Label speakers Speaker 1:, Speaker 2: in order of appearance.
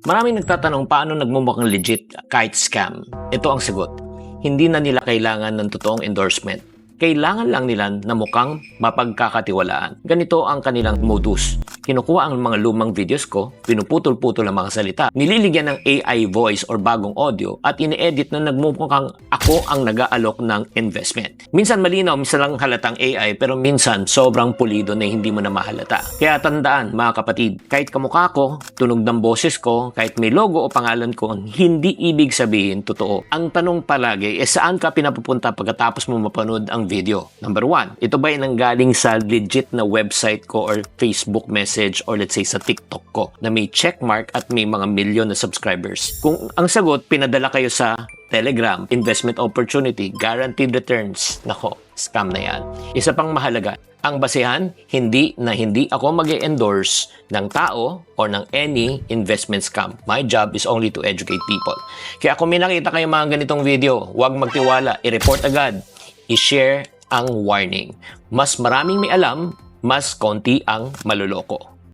Speaker 1: Maraming nagtatanong paano nagmumukhang legit kahit scam. Ito ang sagot. Hindi na nila kailangan ng totoong endorsement. Kailangan lang nila na mukhang mapagkakatiwalaan. Ganito ang kanilang modus. Kinukuha ang mga lumang videos ko, pinuputol-putol ang mga salita, nililigyan ng AI voice or bagong audio at ini-edit na nagmumukhang ako ang nag-aalok ng investment. Minsan malinaw, minsan lang halatang AI, pero minsan sobrang pulido na hindi mo na mahalata. Kaya tandaan mga kapatid, kahit kamukha ko, tunog ng boses ko, kahit may logo o pangalan ko, hindi ibig sabihin totoo. Ang tanong palagi, saan ka pinapupunta pagkatapos mo mapanood ang video? Number 1, ito ba ay nanggaling sa legit na website ko or Facebook message or let's say sa TikTok ko na may checkmark at may mga milyon na subscribers? Kung ang sagot, pinadala kayo sa Telegram, investment opportunity, guaranteed returns, nako, scam na yan. Isa pang mahalaga, ang basehan, hindi ako mag-endorse ng tao or ng any investment scam. My job is only to educate people. Kaya kung may nakita kayo mga ganitong video, huwag magtiwala, i-report agad, i-share ang warning. Mas maraming may alam, mas konti ang maluloko.